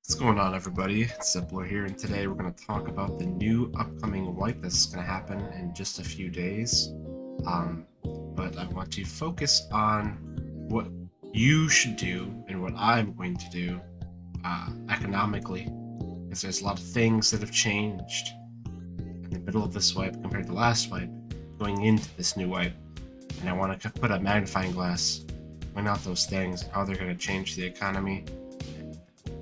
What's going on, everybody? It's zeplore here, and today we're going to talk about the new upcoming wipe that's going to happen in just a few days. But I want to focus on what you should do and what I'm going to do economically, because there's a lot of things that have changed in the middle of this wipe compared to last wipe, going into this new wipe. And I want to put a magnifying glass, point out those things and how they're going to change the economy,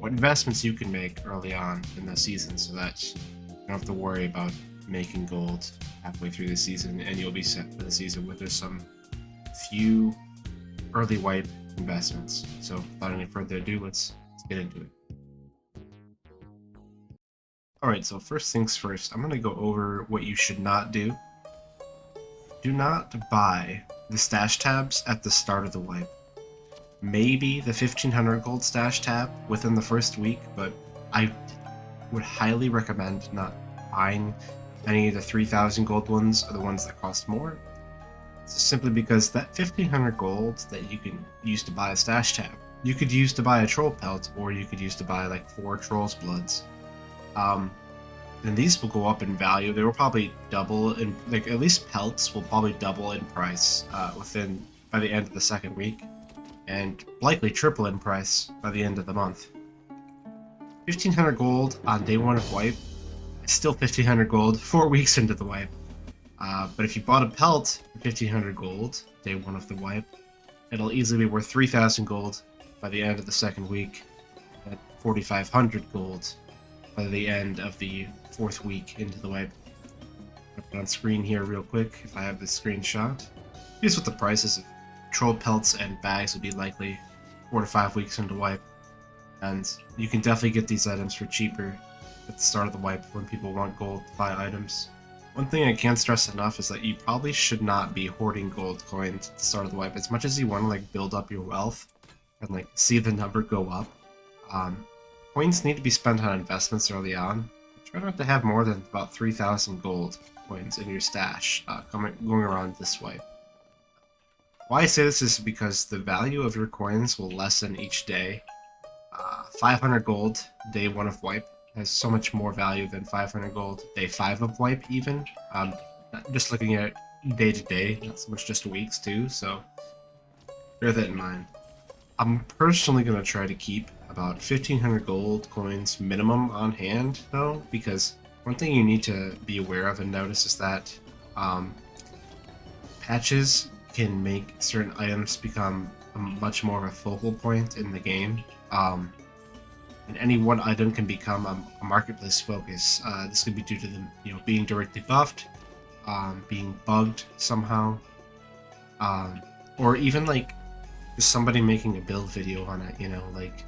what investments you can make early on in the season so that you don't have to worry about making gold halfway through the season, and you'll be set for the season with just some few early wipe investments. So without any further ado, let's get into it. Alright, so first things first, I'm going to go over what you should not do. Do not buy the stash tabs at the start of the wipe. Maybe the 1500 gold stash tab within the first week, but I would highly recommend not buying any of the 3000 gold ones or the ones that cost more. Simply because that 1500 gold that you can use to buy a stash tab, you could use to buy a troll pelt, or you could use to buy like 4 trolls bloods. And these will go up in value. They will probably double in, like, at least pelts will probably double in price by the end of the second week, and likely triple in price by the end of the month. 1500 gold on day 1 of wipe is still 1500 gold 4 weeks into the wipe. But if you bought a pelt for 1500 gold day 1 of the wipe, it'll easily be worth 3000 gold by the end of the second week, at 4500 gold by the end of the 4th week into the wipe. I'll put it on screen here real quick if I have the screenshot. Here's what the prices of troll pelts and bags would be likely 4 to 5 weeks into wipe, and you can definitely get these items for cheaper at the start of the wipe when people want gold to buy items. One thing I can't stress enough is that you probably should not be hoarding gold coins at the start of the wipe. As much as you want to like build up your wealth and like see the number go up, coins need to be spent on investments early on. Try not to have more than about 3000 gold coins in your stash going around this wipe. Why I say this is because the value of your coins will lessen each day. 500 gold day 1 of wipe has so much more value than 500 gold day 5 of wipe even. Just looking at day to day, not so much just weeks too, so bear that in mind. I'm personally going to try to keep about 1500 gold coins minimum on hand though, because one thing you need to be aware of and notice is that patches can make certain items become much more of a focal point in the game. And any one item can become a marketplace focus. This could be due to them, being directly buffed, being bugged somehow, or even like just somebody making a build video on it. Like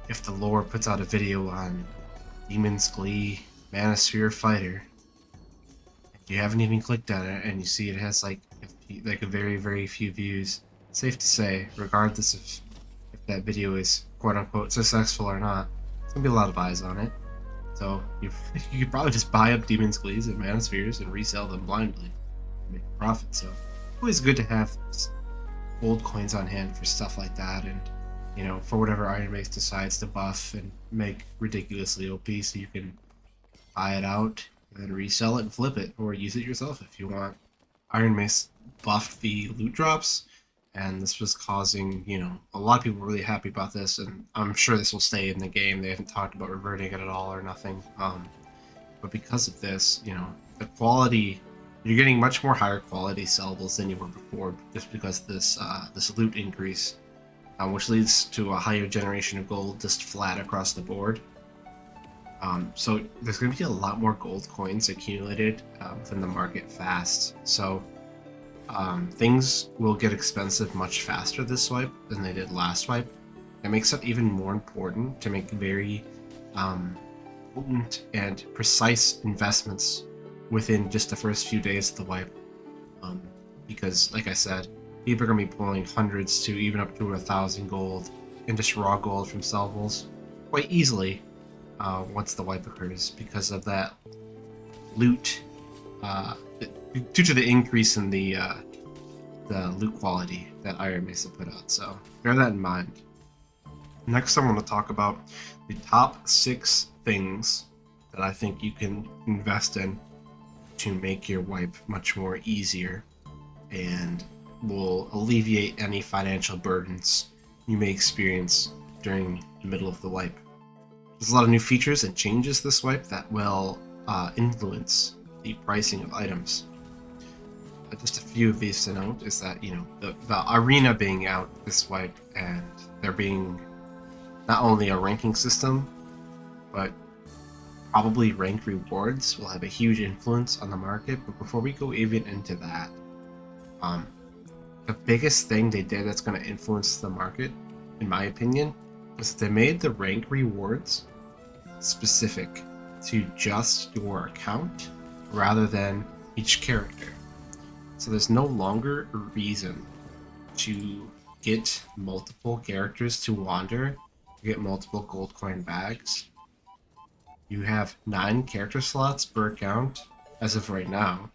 if the lore puts out a video on Demon's Glee Manosphere Fighter, and you haven't even clicked on it, and you see it has like a very, very few views. Safe to say, regardless of if that video is quote-unquote successful or not, there's gonna be a lot of eyes on it. So you could probably just buy up Demon's Glees and Manospheres and resell them blindly and make a profit. So always good to have gold coins on hand for stuff like that, and for whatever Iron Mace decides to buff and make ridiculously OP, so you can buy it out and then resell it and flip it, or use it yourself if you want. Iron Mace buffed the loot drops, and this was causing, a lot of people were really happy about this, and I'm sure this will stay in the game. They haven't talked about reverting it at all or nothing. But because of this, the quality, you're getting much more higher quality sellables than you were before, just because of this loot increase, which leads to a higher generation of gold just flat across the board. So there's going to be a lot more gold coins accumulated within the market fast. So things will get expensive much faster this wipe than they did last wipe. It makes it even more important to make very potent and precise investments within just the first few days of the wipe. Because, like I said, people are going to be pulling hundreds to even up to 1000 gold and just raw gold from sellables quite easily once the wipe occurs, because of that loot, due to the increase in the loot quality that Iron Mace put out. So bear that in mind. Next, I want to talk about the top 6 things that I think you can invest in to make your wipe much more easier and will alleviate any financial burdens you may experience during the middle of the wipe. There's a lot of new features and changes this wipe that will influence the pricing of items. Just a few of these to note is that, the arena being out this wipe and there being not only a ranking system, but probably rank rewards will have a huge influence on the market. But before we go even into that, the biggest thing they did that's going to influence the market, in my opinion, is they made the rank rewards specific to just your account rather than each character. So there's no longer a reason to get multiple characters to wander, to get multiple gold coin bags. You have 9 character slots per account as of right now.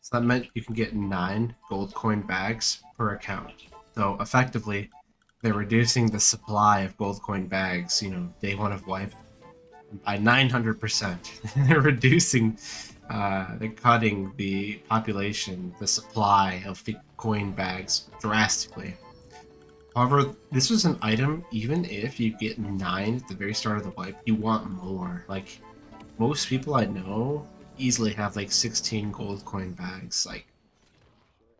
So that meant you can get 9 gold coin bags per account. So effectively, they're reducing the supply of gold coin bags, day one of wipe, by 900%. They're reducing, they're cutting the population, the supply of the coin bags drastically. However, this was an item, even if you get 9 at the very start of the wipe, you want more. Like, most people I know easily have like 16 gold coin bags, like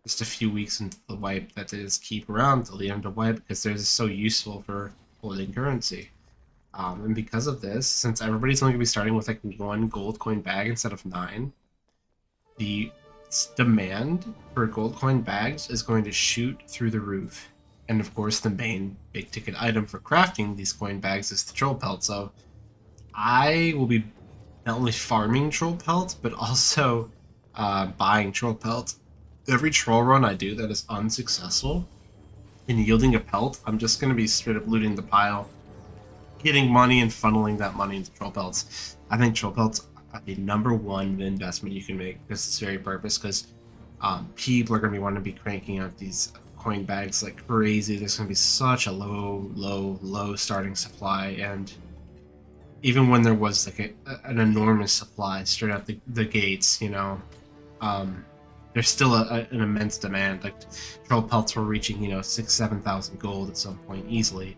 just a few weeks into the wipe that they just keep around till the end of wipe because they're just so useful for holding currency. And because of this, since everybody's only going to be starting with like 1 gold coin bag instead of 9, the demand for gold coin bags is going to shoot through the roof. And of course, the main big ticket item for crafting these coin bags is the troll pelt. So I will be not only farming troll pelt, but also buying troll pelt. Every troll run I do that is unsuccessful in yielding a pelt, I'm just going to be straight up looting the pile, getting money and funneling that money into troll pelts. I think troll pelts are the #1 investment you can make for this very purpose, because people are going to be wanting to be cranking out these coin bags like crazy. There's going to be such a low starting supply, and even when there was like an enormous supply straight out the gates, there's still an immense demand. Like troll pelts were reaching 6,000-7,000 gold at some point easily.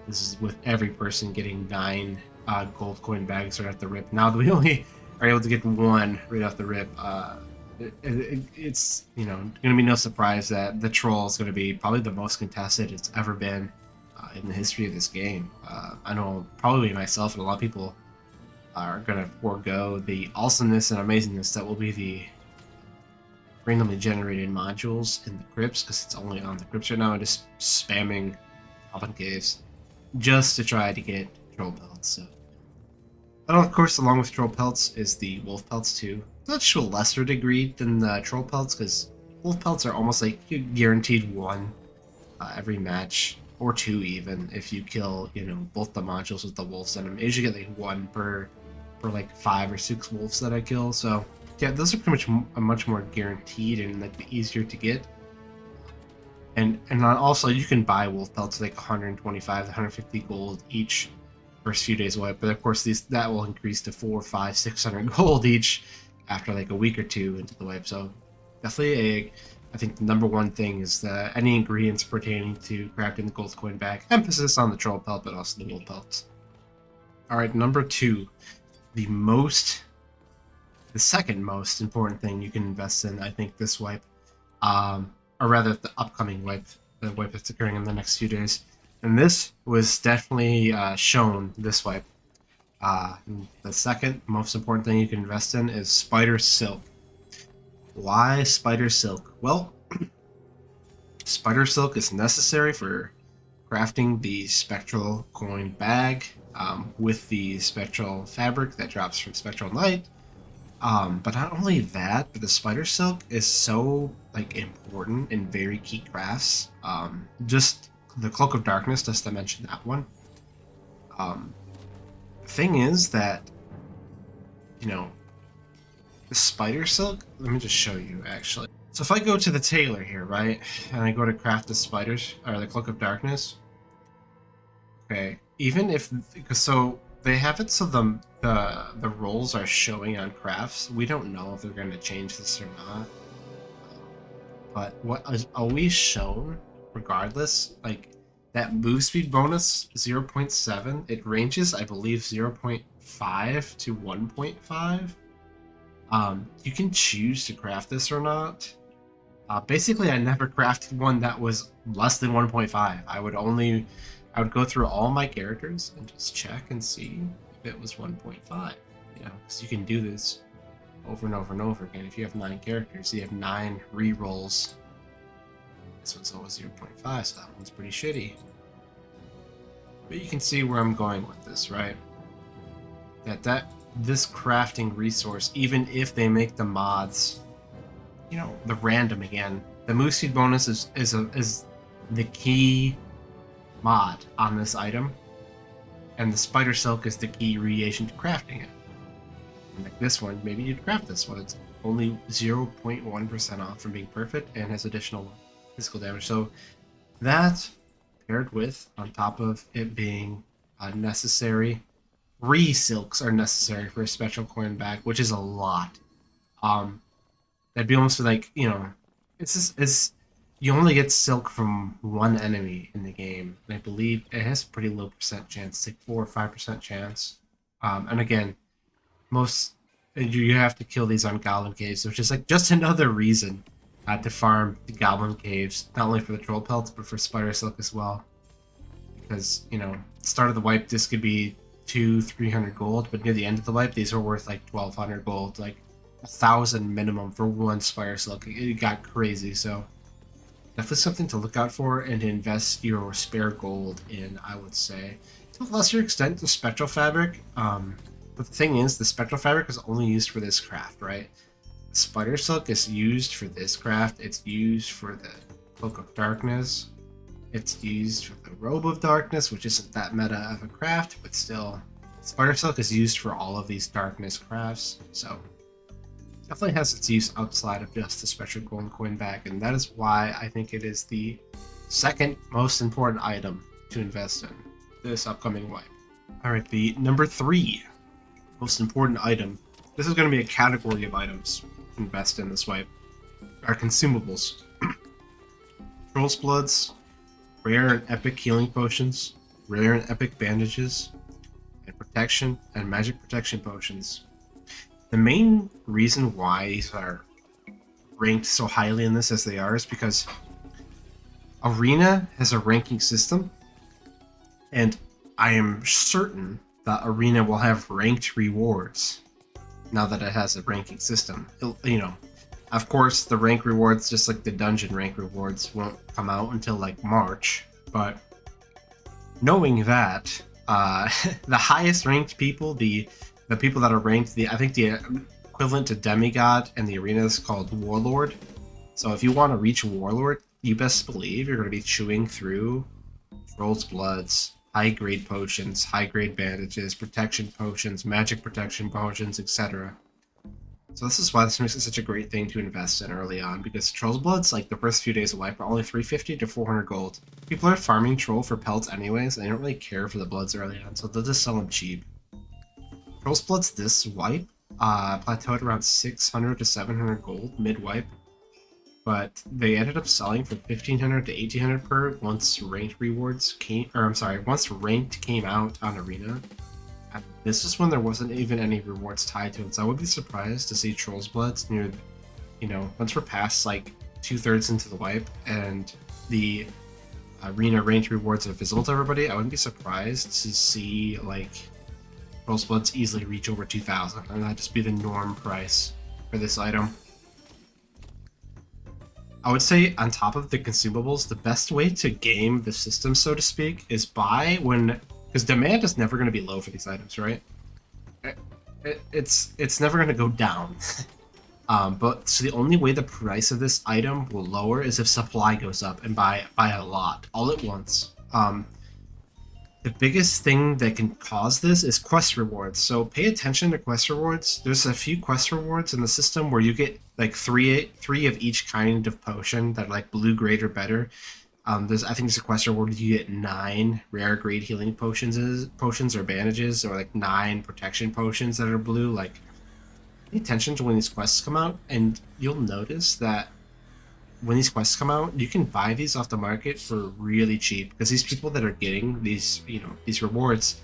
This is with every person getting 9 gold coin bags right off the rip. Now that we only are able to get 1 right off the rip, it's going to be no surprise that the troll is going to be probably the most contested it's ever been in the history of this game. I know probably myself and a lot of people are going to forego the awesomeness and amazingness that will be the randomly generated modules in the crypts, because it's only on the crypts right now, and just spamming Goblin Caves just to try to get troll pelts. So, and of course, along with troll pelts is the wolf pelts too. Not to a lesser degree than the troll pelts, because wolf pelts are almost like you guaranteed 1 every match, or 2 even if you kill both the modules with the wolves in them. I usually get like 1 per like 5 or 6 wolves that I kill. So yeah, those are pretty much more guaranteed and like the easier to get. And also you can buy wolf pelts like 125 to 150 gold each first few days away, but of course that will increase to 400, 500, 600 gold each after like a week or 2 into the wipe. So definitely I think the #1 thing is any ingredients pertaining to crafting the gold coin bag. Emphasis on the troll pelt, but also the wolf pelts. Alright, #2. The second most important thing you can invest in, I think, this wipe, or rather the upcoming wipe, the wipe that's occurring in the next few days. And this was definitely shown this wipe. The second most important thing you can invest in is spider silk. Why spider silk? Well, spider silk is necessary for crafting the spectral coin bag with the spectral fabric that drops from spectral night. But not only that, but the spider silk is so like important in very key crafts. Just the cloak of darkness, just to mention that one. The thing is that the spider silk. Let me just show you actually. So if I go to the tailor here, right, and I go to craft the spiders or the cloak of darkness. Okay, even if so, they have it so the roles are showing on crafts. We don't know if they're going to change this or not. But what is always shown, regardless, like that move speed bonus 0.7, it ranges, I believe, 0.5 to 1.5. You can choose to craft this or not. Basically, I never crafted one that was less than 1.5. I would go through all my characters and just check and see if it was 1.5. You know, because you can do this over and over and over again. If you have 9 characters, you have 9 re-rolls. This one's always 0.5, so that one's pretty shitty. But you can see where I'm going with this, right? This crafting resource, even if they make the mods, you know, the random again, the move speed bonus is the key mod on this item, and the spider silk is the key reagent to crafting it. And like this one, maybe you'd craft this one. It's only 0.1% off from being perfect and has additional physical damage. So that paired with, on top of it being necessary, 3 silks are necessary for a special coin bag, which is a lot. That'd be almost like, you know, it's you only get silk from 1 enemy in the game, and I believe it has a pretty low percent chance, like 4 or 5% chance. And again, most you have to kill these on goblin caves, which is like just another reason to farm the goblin caves, not only for the troll pelts but for spider silk as well. Because, you know, start of the wipe, this could be 200-300 gold, but near the end of the wipe, these are worth like 1,200 gold, like 1,000 minimum for 1 spider silk. It got crazy, so definitely something to look out for and to invest your spare gold in, I would say. To a lesser extent, the spectral fabric. But the thing is, the spectral fabric is only used for this craft, right? The spider silk is used for this craft. It's used for the cloak of darkness. It's used for the robe of darkness, which isn't that meta of a craft, but still, spider silk is used for all of these darkness crafts. So definitely has its use outside of just the special golden coin bag, and that is why I think it is the second most important item to invest in this upcoming wipe. Alright, the number 3 most important item, this is going to be a category of items to invest in this wipe, are consumables. Troll's Bloods, rare and epic healing potions, rare and epic bandages, and protection and magic protection potions. The main reason why these are ranked so highly in this as they are is because Arena has a ranking system, and I am certain that Arena will have ranked rewards now that it has a ranking system. You know, of course, the rank rewards, just like the dungeon rank rewards, won't come out until like March, but knowing that, the highest ranked people, the people that are ranked, I think the equivalent to demigod in the arena is called warlord. So if you want to reach warlord, you best believe you're going to be chewing through Troll's Bloods, high-grade potions, high-grade bandages, protection potions, magic protection potions, etc. So this is why this makes it such a great thing to invest in early on, because Troll's Bloods, like the first few days of wipe, are only 350 to 400 gold. People are farming Troll for pelts anyways, and they don't really care for the Bloods early on, so they'll just sell them cheap. Troll's Bloods this wipe plateaued around 600 to 700 gold mid-wipe, but they ended up selling for 1,500 to 1,800 per once ranked rewards came, or I'm sorry, once ranked came out on Arena. And this is when there wasn't even any rewards tied to it, so I would be surprised to see Troll's Bloods near, you know, once we're past like 2/3 into the wipe and the Arena ranked rewards are visible to everybody. I wouldn't be surprised to see like Troll's Bloods easily reach over 2,000, and that'd just be the norm price for this item. I would say on top of the consumables, the best way to game the system, so to speak, is buy when, because demand is never going to be low for these items, right? It's never going to go down. But so the only way the price of this item will lower is if supply goes up and buy a lot all at once. The biggest thing that can cause this is quest rewards. So pay attention to quest rewards. There's a few quest rewards in the system where you get like three of each kind of potion that are like blue grade or better. I think there's a question where you get 9 rare grade healing potions or bandages, or like 9 protection potions that are blue. Like, pay attention to when these quests come out, and you'll notice that when these quests come out, you can buy these off the market for really cheap, because these people that are getting these, these rewards,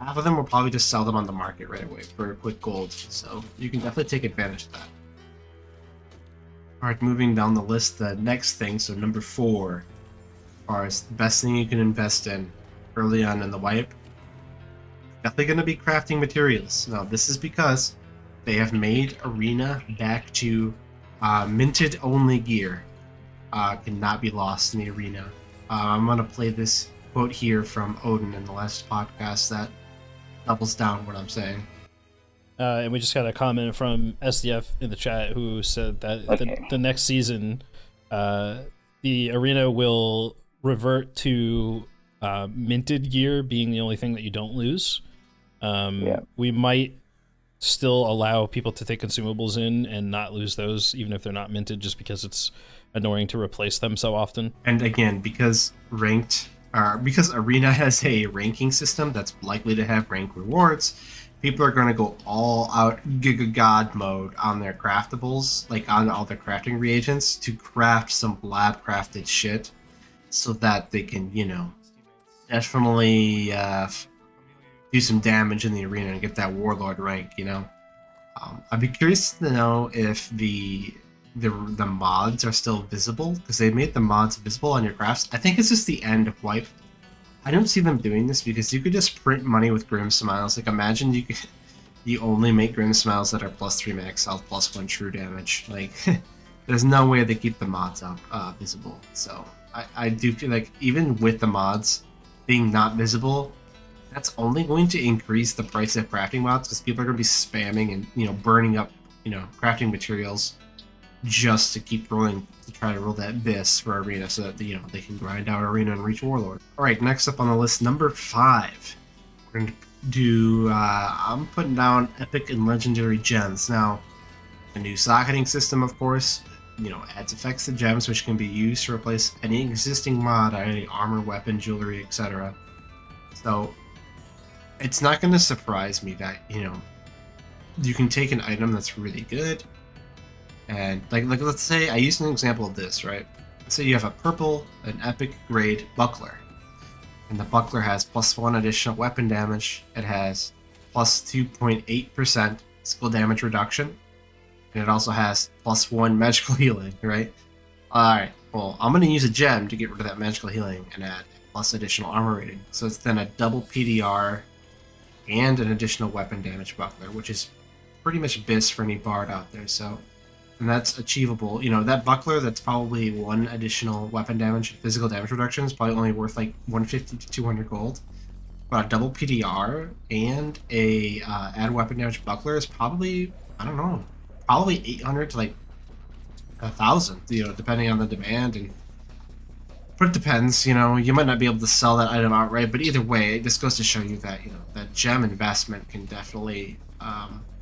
half of them will probably just sell them on the market right away for a quick gold. So you can definitely take advantage of that. All right, moving down the list, the next thing, so number 4, as far as the best thing you can invest in early on in the wipe, definitely going to be crafting materials. Now, this is because they have made Arena back to minted only gear. Cannot be lost in the arena. I'm going to play this quote here from Odin in the last podcast that doubles down what I'm saying. And we just got a comment from SDF in the chat who said that the next season, the arena will revert to minted gear being the only thing that you don't lose. We might still allow people to take consumables in and not lose those, even if they're not minted, just because it's annoying to replace them so often. And again, because because Arena has a ranking system that's likely to have rank rewards, people are going to go all out Giga God mode on their craftables, like on all their crafting reagents, to craft some lab crafted shit so that they can, definitely do some damage in the arena and get that warlord rank. I'd be curious to know if the mods are still visible, because they made the mods visible on your crafts. I think it's just the end of wipe. I don't see them doing this because you could just print money with Grim Smiles. Like, imagine you only make Grim Smiles that are +3 max health, +1 true damage. Like, there's no way they keep the mods up visible. So I do feel like even with the mods being not visible, that's only going to increase the price of crafting mods, because people are going to be spamming and burning up crafting materials just to keep rolling, to try to roll that this for Arena, so that they can grind out Arena and reach Warlord. All right, next up on the list, number 5, we're going to do I'm putting down epic and legendary gems. Now, the new socketing system, of course, adds effects to gems which can be used to replace any existing mod, any armor, weapon, jewelry, etc. So it's not going to surprise me that you can take an item that's really good, and like let's say I used an example of this, right? Let's say you have an epic grade buckler, and the buckler has +1 additional weapon damage. It has +2.8% skill damage reduction, and it also has +1 magical healing, right? Alright, well, I'm going to use a gem to get rid of that magical healing and add plus additional armor rating. So it's then a double PDR and an additional weapon damage buckler, which is pretty much BIS for any bard out there. So, and that's achievable. That buckler that's probably 1 additional weapon damage and physical damage reduction is probably only worth like 150 to 200 gold. But a double PDR and a add weapon damage buckler is probably, I don't know, probably 800 to like 1,000, depending on the demand. But it depends, you might not be able to sell that item outright, but either way, this goes to show you that, that gem investment can definitely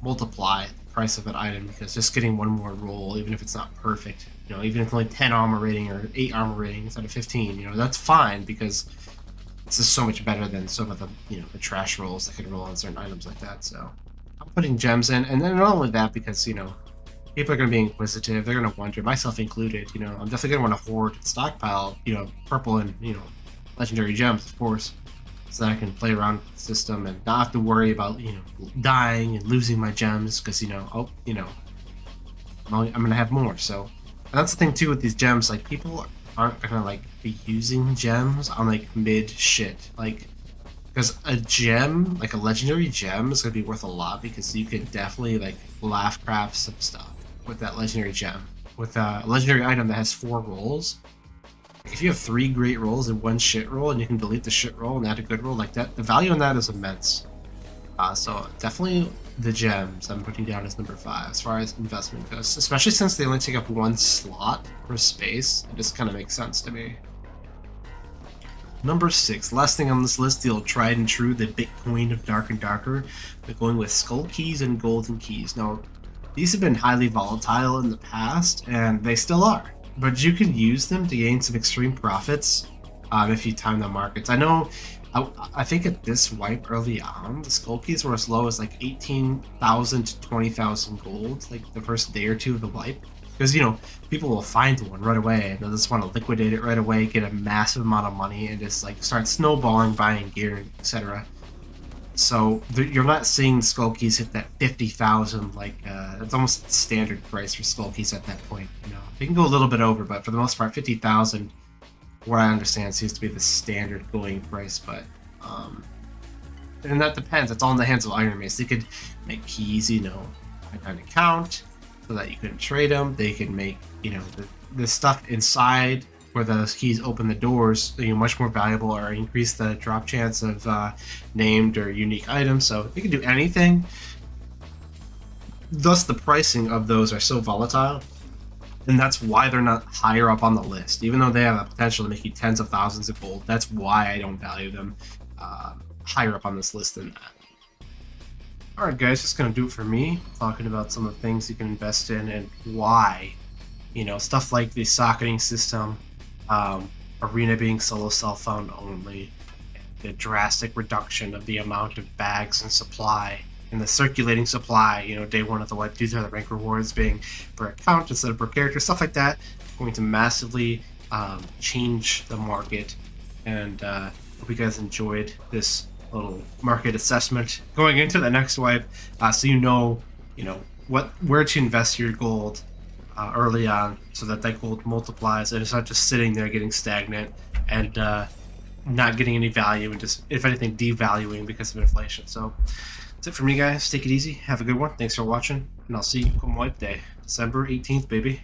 multiply the price of an item, because just getting 1 more roll, even if it's not perfect, even if only 10 armor rating or 8 armor rating instead of 15, that's fine, because it's just so much better than some of the, the trash rolls that can roll on certain items like that. So I'm putting gems in, and then not only that, because, people are going to be inquisitive. They're going to wonder, myself included. I'm definitely going to want to hoard and stockpile, purple and legendary gems, of course, so that I can play around with the system and not have to worry about dying and losing my gems, because I'm going to have more. So, and that's the thing too with these gems. Like, people aren't going to be using gems on mid shit, because a gem, like a legendary gem, is going to be worth a lot, because you could definitely laugh craft some stuff with that legendary gem. With a legendary item that has 4 rolls, if you have 3 great rolls and 1 shit roll, and you can delete the shit roll and add a good roll like that, the value in that is immense. So definitely the gems I'm putting down as number 5 as far as investment goes, especially since they only take up 1 slot per space. It just kind of makes sense to me. Number 6, last thing on this list, the old tried and true, the Bitcoin of Dark and Darker. They're going with Skull Keys and Golden Keys. Now, these have been highly volatile in the past, and they still are. but you can use them to gain some extreme profits if you time the markets. I know. I think at this wipe early on, the skull keys were as low as like 18,000 to 20,000 gold, like the first day or two of the wipe. Because, you know, people will find one right away and they'll just want to liquidate it right away, get a massive amount of money, and just like start snowballing, buying gear, etc. So you're not seeing skull keys hit that 50,000 like it's almost standard price for skull keys at that point. You know, they can go a little bit over, but for the most part, 50,000, what I understand, seems to be the standard going price. But and that depends. It's all in the hands of Iron Mace. They could make keys, you know, an account so that you couldn't trade them. They could make, you know, the stuff inside where those keys open the doors, you know, much more valuable, or increase the drop chance of named or unique items. So they can do anything. Thus, the pricing of those are so volatile, and that's why they're not higher up on the list. Even though they have the potential to make you tens of thousands of gold, that's why I don't value them higher up on this list than that. Alright guys, just gonna do it for me, talking about some of the things you can invest in and why. You know, stuff like the socketing system, arena being solo self-found only, the drastic reduction of the amount of bags and supply, and the circulating supply, you know, day one of the wipe due to the rank rewards being per account instead of per character, stuff like that, going to massively change the market. And hope you guys enjoyed this little market assessment going into the next wipe, so you know where to invest your gold early on, so that gold multiplies and it's not just sitting there getting stagnant and not getting any value, and just, if anything, devaluing because of inflation. So that's it for me, guys. Take it easy. Have a good one. Thanks for watching, and I'll see you come wipe day, December 18th, baby.